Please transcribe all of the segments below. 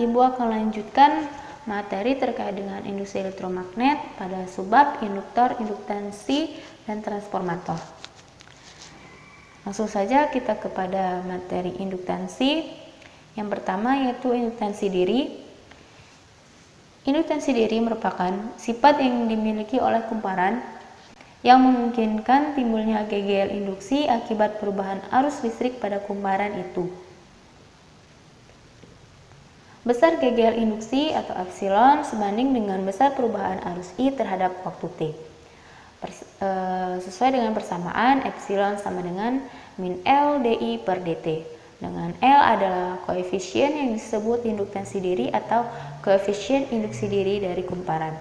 Ibu akan lanjutkan materi terkait dengan induksi elektromagnet pada subbab induktor, induktansi, dan transformator. Langsung saja kita kepada materi induktansi. Yang pertama yaitu induktansi diri. Induktansi diri merupakan sifat yang dimiliki oleh kumparan yang memungkinkan timbulnya GGL induksi akibat perubahan arus listrik pada kumparan itu. Besar GGL induksi atau epsilon sebanding dengan besar perubahan arus I terhadap waktu T. Sesuai dengan persamaan, epsilon sama dengan min L dI per dt. Dengan L adalah koefisien yang disebut induktansi diri atau koefisien induksi diri dari kumparan.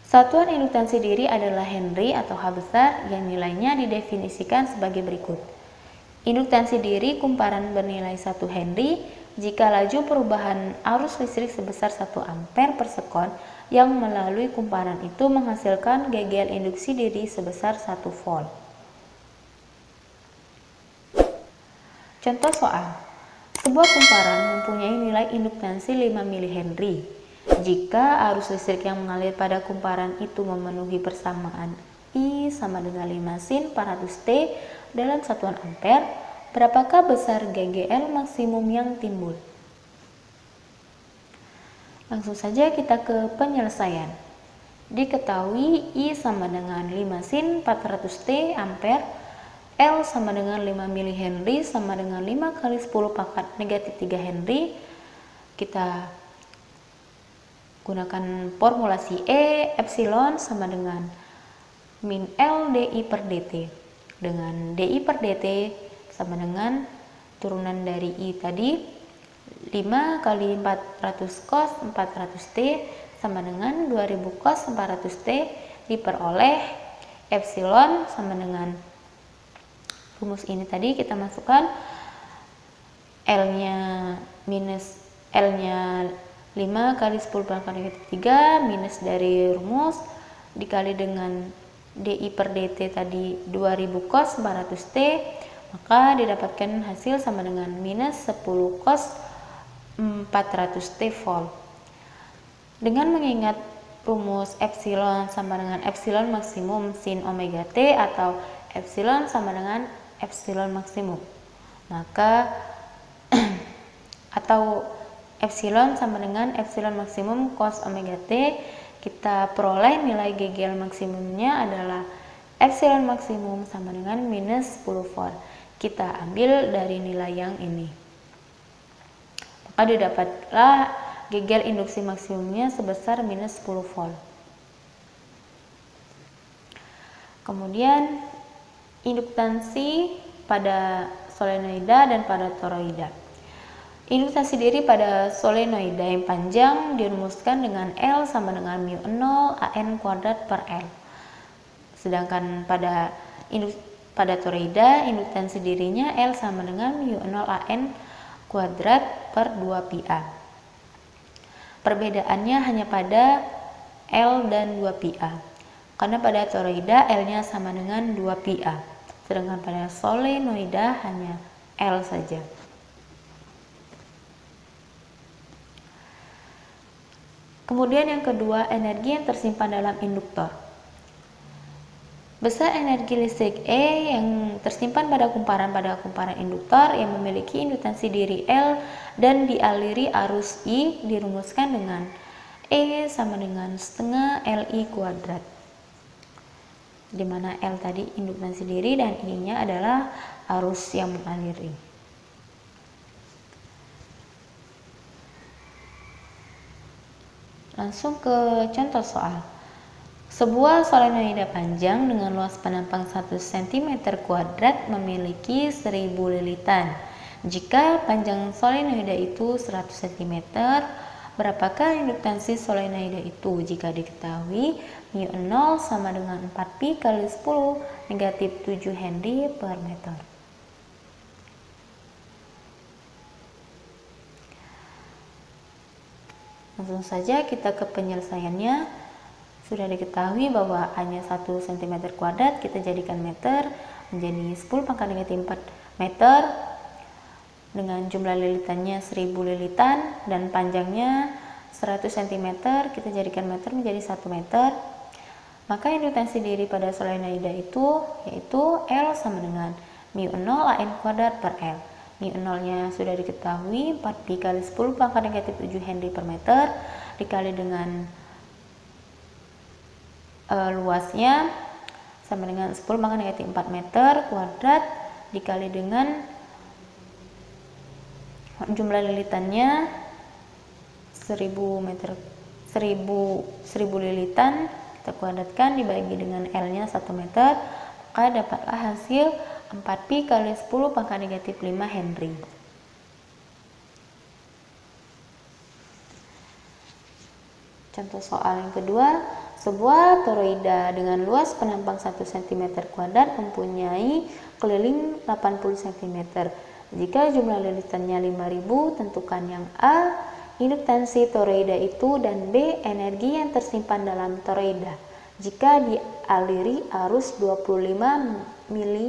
Satuan induktansi diri adalah Henry atau H besar yang nilainya didefinisikan sebagai berikut. Induktansi diri kumparan bernilai 1 Henry jika laju perubahan arus listrik sebesar 1 ampere per sekon yang melalui kumparan itu menghasilkan GGL induksi diri sebesar 1 volt. Contoh soal. Sebuah kumparan mempunyai nilai induktansi 5 mH. Jika arus listrik yang mengalir pada kumparan itu memenuhi persamaan I sama dengan 5 sin 400 T dalam satuan ampere, berapakah besar GGL maksimum yang timbul? Langsung saja kita ke penyelesaian. Diketahui I sama dengan 5 sin 400 T ampere, L sama dengan 5 mH sama dengan 5 kali 10 pangkat negatif 3 Henry. Kita gunakan formulasi E, epsilon sama dengan min L dI per dt, dengan dI per dt sama dengan turunan dari I tadi 5 kali 400 cos 400 T sama dengan 2000 cos 400 T diperoleh epsilon sama dengan rumus ini tadi kita masukkan L-nya minus L-nya 5 kali 10 pangkat negatif 3 minus dari rumus dikali dengan dI per dt tadi 2000 cos 400 T, maka didapatkan hasil sama dengan minus 10 cos 400 T volt. Dengan mengingat rumus epsilon sama dengan epsilon maksimum sin omega T atau epsilon sama dengan epsilon maksimum, maka atau epsilon sama dengan epsilon maksimum cos omega T, kita peroleh nilai GGL maksimumnya adalah epsilon maksimum sama dengan minus 10 volt. Kita ambil dari nilai yang ini. Maka didapatlah GGL induksi maksimumnya sebesar minus 10 volt. Kemudian induktansi pada solenoida dan pada toroida. Induktansi diri pada solenoida yang panjang dirumuskan dengan L sama dengan mu 0 AN kuadrat per L. Sedangkan pada toroida induktansi dirinya L sama dengan mu 0 AN kuadrat per 2 pi A. Perbedaannya hanya pada L dan 2 pi A. Karena pada toroida L-nya sama dengan 2 pi A. Sedangkan pada solenoida hanya L saja. Kemudian yang kedua, energi yang tersimpan dalam induktor. Besar energi listrik E yang tersimpan pada kumparan induktor yang memiliki induktansi diri L dan dialiri arus I dirumuskan dengan E sama dengan setengah Li kuadrat, di mana L tadi induktansi diri dan I-nya adalah arus yang mengaliri. Langsung ke contoh soal. Sebuah solenoida panjang dengan luas penampang 1 cm kuadrat memiliki 1000 lilitan. Jika panjang solenoida itu 100 cm, berapakah induktansi solenoida itu? Jika diketahui mu 0 sama dengan 4 pi kali 10 negatif 7 Henry per meter. Langsung saja kita ke penyelesaiannya. Sudah diketahui bahwa hanya 1 cm kuadrat kita jadikan meter menjadi 10 pangkat negatif 4 meter. dengan jumlah lilitannya 1000 lilitan dan panjangnya 100 cm, kita jadikan meter menjadi 1 meter. Maka indukansi diri pada solenoida itu yaitu L sama dengan μ0 AN kuadrat per L. μ0 nya sudah diketahui 4pi kali 10 pangkat negatif 7 Henry per meter dikali dengan luasnya sama dengan 10 pangkat negatif 4 meter kuadrat dikali dengan jumlah lilitannya 1000 lilitan, kita kuadratkan dibagi dengan L nya 1 meter, maka dapatlah hasil 4pi kali 10 pangkat negatif 5 Henry. Contoh soal yang kedua, sebuah toroida dengan luas penampang 1 cm kuadrat mempunyai keliling 80 cm. Jika jumlah lilitannya 5000, tentukan yang A, induktansi toroida itu, dan B, energi yang tersimpan dalam toroida jika dialiri arus 25 mA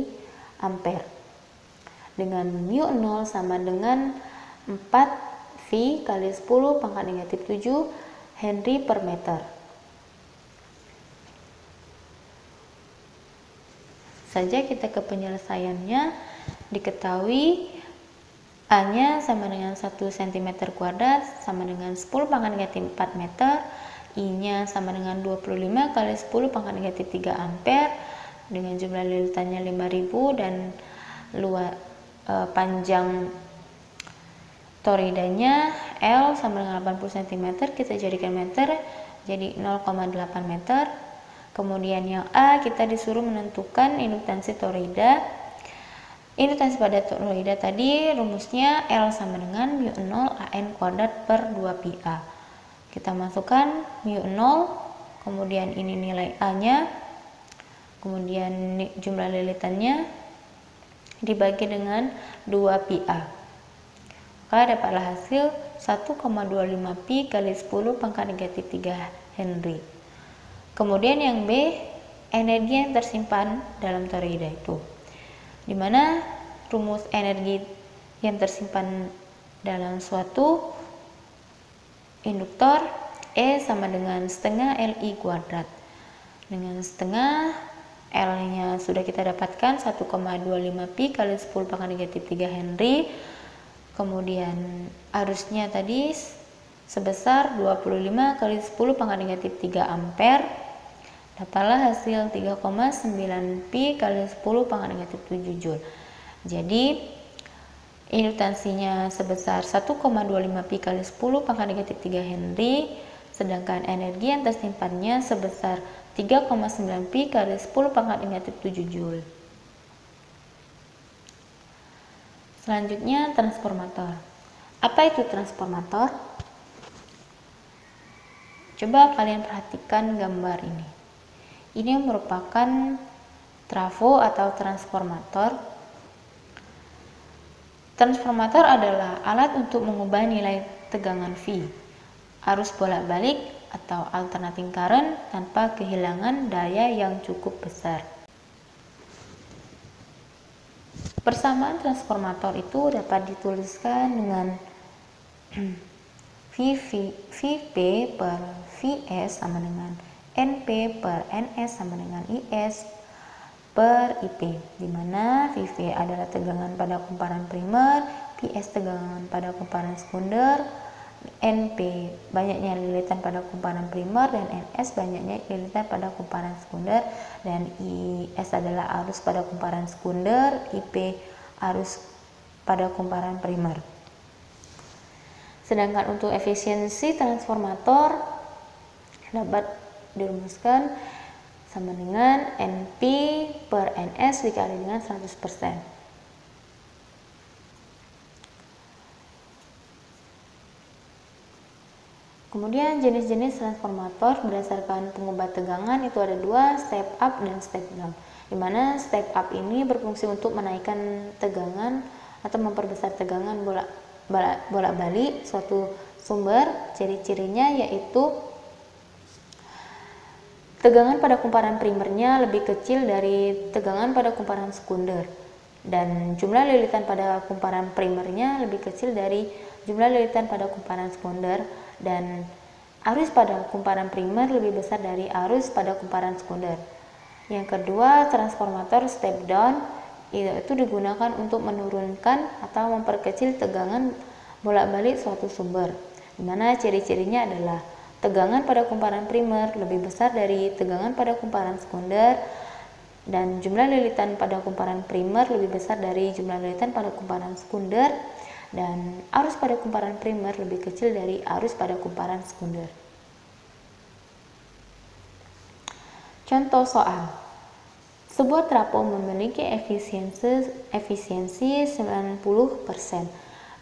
dengan μ0 sama dengan 4V kali 10 pangkat negatif 7 Henry per meter. Saja kita ke penyelesaiannya. Diketahui A nya sama dengan 1 cm kuadrat sama dengan 10 pangkat negatif 4 meter, I nya sama dengan 25 kali 10 pangkat negatif 3 ampere dengan jumlah lilitannya 5000 dan panjang toroidanya L sama dengan 80 cm, kita jadikan meter jadi 0,8 meter. Kemudian yang A, kita disuruh menentukan induktansi toroida. Induktansi pada toroida tadi rumusnya L sama dengan μ0 AN kuadrat per 2πa. Kita masukkan μ0, kemudian ini nilai A nya, kemudian jumlah lilitannya dibagi dengan 2πa. Maka dapatlah hasil 1,25pi kali 10 pangkat negatif 3 Henry. Kemudian yang B, energi yang tersimpan dalam toroida itu, di mana rumus energi yang tersimpan dalam suatu induktor E sama dengan setengah Li kuadrat. Dengan setengah, L nya sudah kita dapatkan 1,25pi kali 10 pangkat negatif 3 Henry. Kemudian arusnya tadi sebesar 25 kali 10 pangkat negatif 3 ampere. Dapatlah hasil 3,9pi kali 10 pangkat negatif 7 joule. Jadi induktansinya sebesar 1,25pi kali 10 pangkat negatif 3 Henry, sedangkan energi yang tersimpannya sebesar 3,9pi kali 10 pangkat negatif 7 joule. Selanjutnya transformator. Apa itu transformator? Coba kalian perhatikan gambar ini. Ini merupakan trafo atau transformator. Transformator adalah alat untuk mengubah nilai tegangan V, arus bolak-balik atau alternating current tanpa kehilangan daya yang cukup besar. Persamaan transformator itu dapat dituliskan dengan Vp per Vs sama dengan Np per Ns sama dengan Is per Ip, di mana Vp adalah tegangan pada kumparan primer, Vs tegangan pada kumparan sekunder, Np banyaknya lilitan pada kumparan primer, dan Ns banyaknya lilitan pada kumparan sekunder, dan Is adalah arus pada kumparan sekunder, Ip arus pada kumparan primer. Sedangkan untuk efisiensi transformator dapat dirumuskan sama dengan Np per Ns dikali dengan 100%. Kemudian jenis-jenis transformator berdasarkan pengubah tegangan itu ada dua, step up dan step down. Di mana step up ini berfungsi untuk menaikkan tegangan atau memperbesar tegangan bolak-balik suatu sumber. Ciri-cirinya yaitu tegangan pada kumparan primernya lebih kecil dari tegangan pada kumparan sekunder. dan jumlah lilitan pada kumparan primernya lebih kecil dari jumlah lilitan pada kumparan sekunder, dan arus pada kumparan primer lebih besar dari arus pada kumparan sekunder. Yang kedua, transformator step down itu digunakan untuk menurunkan atau memperkecil tegangan bolak-balik suatu sumber, di mana ciri-cirinya adalah tegangan pada kumparan primer lebih besar dari tegangan pada kumparan sekunder, dan jumlah lilitan pada kumparan primer lebih besar dari jumlah lilitan pada kumparan sekunder, dan arus pada kumparan primer lebih kecil dari arus pada kumparan sekunder. Contoh soal. Sebuah trafo memiliki efisiensi 90%.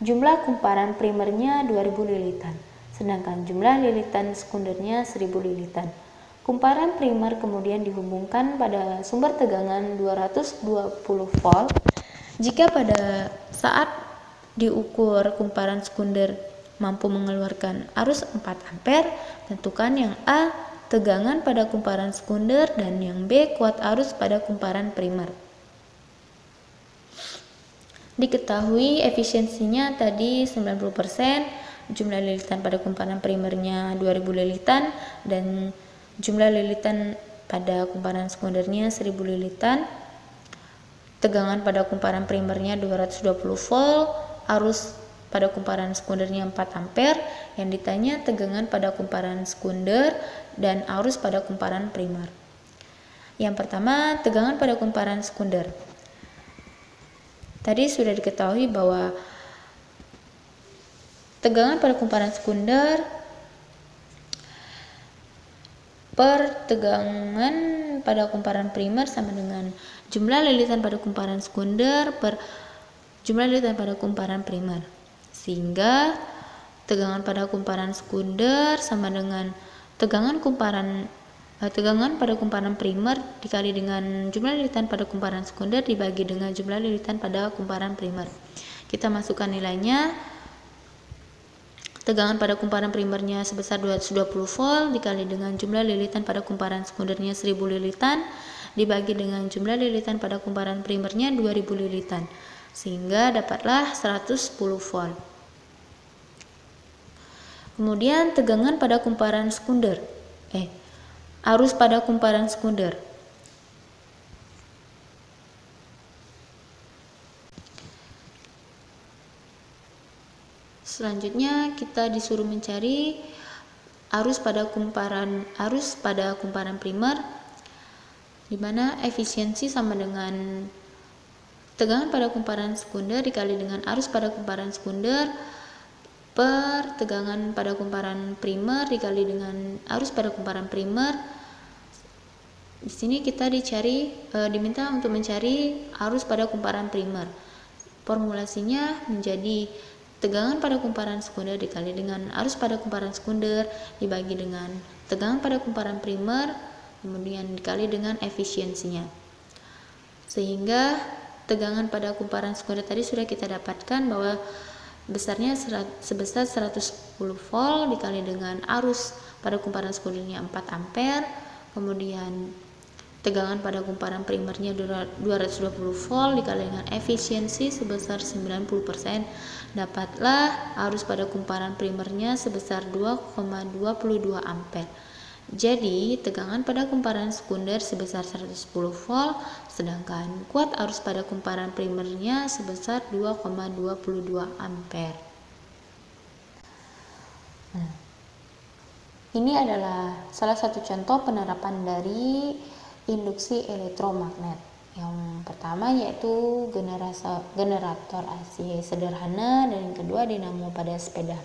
Jumlah kumparan primernya 2000 lilitan, sedangkan jumlah lilitan sekundernya 1000 lilitan. Kumparan primer kemudian dihubungkan pada sumber tegangan 220 volt. Jika pada saat diukur kumparan sekunder mampu mengeluarkan arus 4 ampere, tentukan yang A tegangan pada kumparan sekunder dan yang B kuat arus pada kumparan primer. Diketahui efisiensinya tadi 90%, jumlah lilitan pada kumparan primernya 2000 lilitan dan jumlah lilitan pada kumparan sekundernya 1000 lilitan. Tegangan pada kumparan primernya 220 volt, arus pada kumparan sekundernya 4 ampere. Yang ditanya tegangan pada kumparan sekunder dan arus pada kumparan primer. Yang pertama, tegangan pada kumparan sekunder. Tadi sudah diketahui bahwa tegangan pada kumparan sekunder per tegangan pada kumparan primer sama dengan jumlah lilitan pada kumparan sekunder per jumlah lilitan pada kumparan primer. Sehingga tegangan pada kumparan sekunder sama dengan tegangan pada kumparan primer dikali dengan jumlah lilitan pada kumparan sekunder dibagi dengan jumlah lilitan pada kumparan primer. Kita masukkan nilainya. Tegangan pada kumparan primernya sebesar 220 volt dikali dengan jumlah lilitan pada kumparan sekundernya 1000 lilitan dibagi dengan jumlah lilitan pada kumparan primernya 2000 lilitan, sehingga dapatlah 110 volt. Kemudian tegangan pada kumparan sekunder, arus pada kumparan sekunder. Selanjutnya kita disuruh mencari arus pada kumparan primer, di mana efisiensi sama dengan tegangan pada kumparan sekunder dikali dengan arus pada kumparan sekunder per tegangan pada kumparan primer dikali dengan arus pada kumparan primer. Di sini kita diminta untuk mencari arus pada kumparan primer. Formulasinya menjadi tegangan pada kumparan sekunder dikali dengan arus pada kumparan sekunder dibagi dengan tegangan pada kumparan primer kemudian dikali dengan efisiensinya. Sehingga tegangan pada kumparan sekunder tadi sudah kita dapatkan bahwa besarnya sebesar 110 volt dikali dengan arus pada kumparan sekundernya 4 ampere, kemudian tegangan pada kumparan primernya 220 volt dikali dengan efisiensi sebesar 90%, dapatlah arus pada kumparan primernya sebesar 2,22 ampere. Jadi tegangan pada kumparan sekunder sebesar 110 volt, sedangkan kuat arus pada kumparan primernya sebesar 2,22 ampere. Ini adalah salah satu contoh penerapan dari induksi elektromagnet. Yang pertama yaitu generator AC sederhana dan yang kedua dinamo pada sepeda.